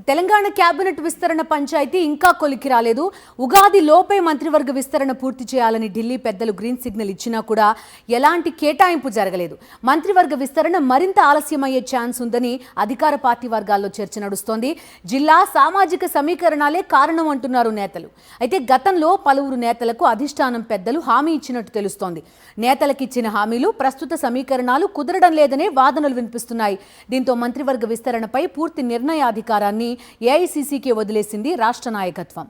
Telangana cabinet విస్తరణ పంచాయతీ ఇంకా కొలికి రాలేదు. ఉగాది లోపే మంత్రివర్గ విస్తరణ పూర్తి చేయాలని ఢిల్లీ పెద్దలు గ్రీన్ సిగ్నల్ ఇచ్చినా కూడా ఎలాంటి కేటాయింపు జరగలేదు. మంత్రివర్గ విస్తరణ మరింత ఆలస్యమయ్యే ఛాన్స్ ఉందని అధికార పార్టీ వర్గాల్లో చర్చ నడుస్తోంది. జిల్లా సామాజిక సమీకరణాలే కారణం అంటున్నారు నేతలు. అయితే గతంలో పలువురు నేతలకు అధిష్టానం పెద్దలు హామీ ఇచ్చినట్టు తెలుస్తోంది. నేతలకిచ్చిన హామీలు ప్రస్తుత సమీకరణాలు కుదరడం లేదనే వాదనలు వినిపిస్తున్నాయి. దీంతో మంత్రివర్గ విస్తరణపై పూర్తి నిర్ణయాధికారాన్ని ఏఐసీసీకి వదిలేసింది రాష్ట్ర నాయకత్వం.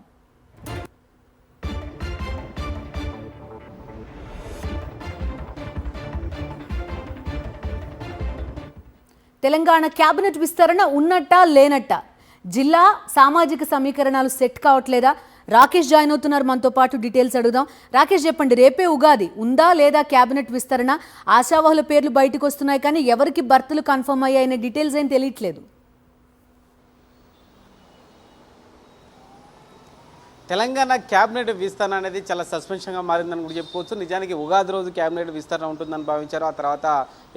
తెలంగాణ కేబినెట్ విస్తరణ ఉన్నట్టా లేనట్టా, జిల్లా సామాజిక సమీకరణాలు సెట్ కావట్లేదా? రాకేష్ జాయిన్ అవుతున్నారు మనతో పాటు. డీటెయిల్స్ అడుగుదాం. రాకేష్ చెప్పండి, రేపే ఉగాది, ఉందా లేదా కేబినెట్ విస్తరణ? ఆశావహుల పేర్లు బయటకు వస్తున్నాయి కానీ ఎవరికి బర్తులు కన్ఫర్మ్ అయ్యాయనే డీటెయిల్స్ ఏం తెలియట్లేదు. తెలంగాణ క్యాబినెట్ విస్తరణ అనేది చాలా సస్పెన్షన్గా మారిందని కూడా చెప్పుకోవచ్చు. నిజానికి ఉగాది రోజు క్యాబినెట్ విస్తరణ ఉంటుందని భావించారు. ఆ తర్వాత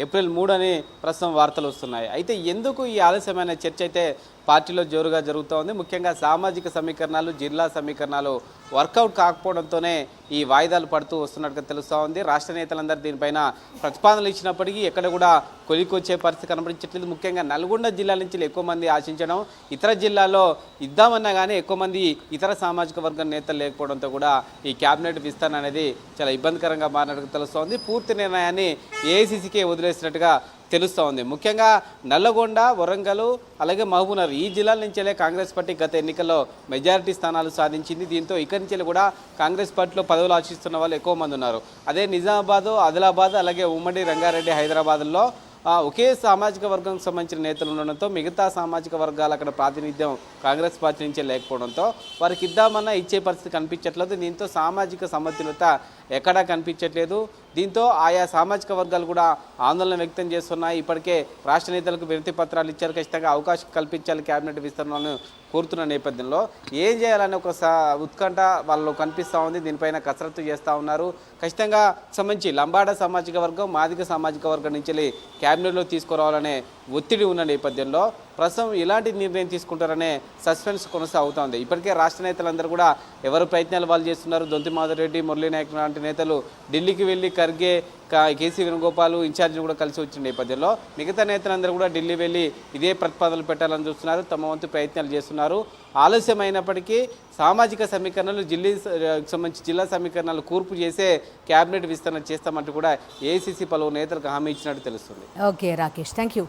ఏప్రిల్ 3 అని ప్రస్తుతం వార్తలు వస్తున్నాయి. అయితే ఎందుకు ఈ ఆలస్యమైన చర్చ అయితే పార్టీలో జోరుగా జరుగుతోంది. ముఖ్యంగా సామాజిక సమీకరణాలు, జిల్లా సమీకరణాలు వర్కౌట్ కాకపోవడంతోనే ఈ వాయిదాలు పడుతూ వస్తున్నట్టుగా తెలుస్తూ ఉంది. రాష్ట్ర నేతలందరూ దీనిపైన ప్రతిపాదనలు ఇచ్చినప్పటికీ ఎక్కడ కూడా కొలికొచ్చే పరిస్థితి కనబడించట్లేదు. ముఖ్యంగా నల్గొండ జిల్లా నుంచి ఎక్కువ మంది ఆశించడం, ఇతర జిల్లాల్లో ఇద్దామన్నా కానీ ఎక్కువ మంది ఇతర సామాజిక వర్గం నేతలు లేకపోవడంతో కూడా ఈ క్యాబినెట్ విస్తరణ అనేది చాలా ఇబ్బందికరంగా మారినట్టుగా తెలుస్తోంది. పూర్తి నిర్ణయాన్ని ఏఐసీసీకే వదిలేసినట్టుగా తెలుస్తూ ఉంది. ముఖ్యంగా నల్లగొండ, వరంగల్, అలాగే మహబూబ్నగర్ ఈ జిల్లాల నుంచే కాంగ్రెస్ పార్టీ గత ఎన్నికల్లో మెజారిటీ స్థానాలు సాధించింది. దీంతో ఇక్కడి నుంచి కూడా కాంగ్రెస్ పార్టీలో పదవులు ఆశిస్తున్న వాళ్ళు ఎక్కువ మంది ఉన్నారు. అదే నిజామాబాద్, ఆదిలాబాద్, అలాగే ఉమ్మడి రంగారెడ్డి, హైదరాబాద్లో ఒకే సామాజిక వర్గంకి సంబంధించిన నేతలు ఉండడంతో మిగతా సామాజిక వర్గాలు అక్కడ ప్రాతినిధ్యం కాంగ్రెస్ పార్టీ నుంచే లేకపోవడంతో వారికి ఇద్దామన్నా ఇచ్చే పరిస్థితి కనిపించట్లేదు. దీంతో సామాజిక సమతుల్యత ఎక్కడా కనిపించట్లేదు. దీంతో ఆయా సామాజిక వర్గాలు కూడా ఆందోళన వ్యక్తం చేస్తున్నాయి. ఇప్పటికే రాష్ట్ర నేతలకు వినతి పత్రాలు ఇచ్చారు. ఖచ్చితంగా అవకాశం కల్పించాలి క్యాబినెట్ విస్తరణను కోరుతున్న నేపథ్యంలో ఏం చేయాలని ఒక ఉత్కంఠ వాళ్ళు కనిపిస్తూ ఉంది. దీనిపైన కసరత్తు చేస్తూ ఉన్నారు. ఖచ్చితంగా సంబంధించి లంబాడ సామాజిక వర్గం, మాదిగ సామాజిక వర్గం నుంచి క్యాబినెట్లో తీసుకురావాలనే ఒత్తిడి ఉన్న నేపథ్యంలో ప్రస్తుతం ఎలాంటి నిర్ణయం తీసుకుంటారనే సస్పెన్స్ కొనసాగుతోంది. ఇప్పటికే రాష్ట్ర నేతలందరూ కూడా ఎవరు ప్రయత్నాలు వాళ్ళు చేస్తున్నారు. దొంతి మాధవరెడ్డి, మురళీ నాయక్ లాంటి నేతలు ఢిల్లీకి వెళ్ళి ఖర్గే, కేసీ వేణుగోపాల్ ఇన్ఛార్జిని కూడా కలిసి వచ్చిన నేపథ్యంలో మిగతా నేతలందరూ కూడా ఢిల్లీ వెళ్ళి ఇదే ప్రతిపాదనలు పెట్టాలని చూస్తున్నారు. తమ వంతు ప్రయత్నాలు చేస్తున్నారు. ఆలస్యమైనప్పటికీ సామాజిక సమీకరణలు, సంబంధించి జిల్లా సమీకరణలు కూర్పు చేసే క్యాబినెట్ విస్తరణ చేస్తామంటూ కూడా ఏఐసీసీ పలువురు నేతలకు హామీ ఇచ్చినట్టు తెలుస్తుంది. Okay Rakesh, thank you.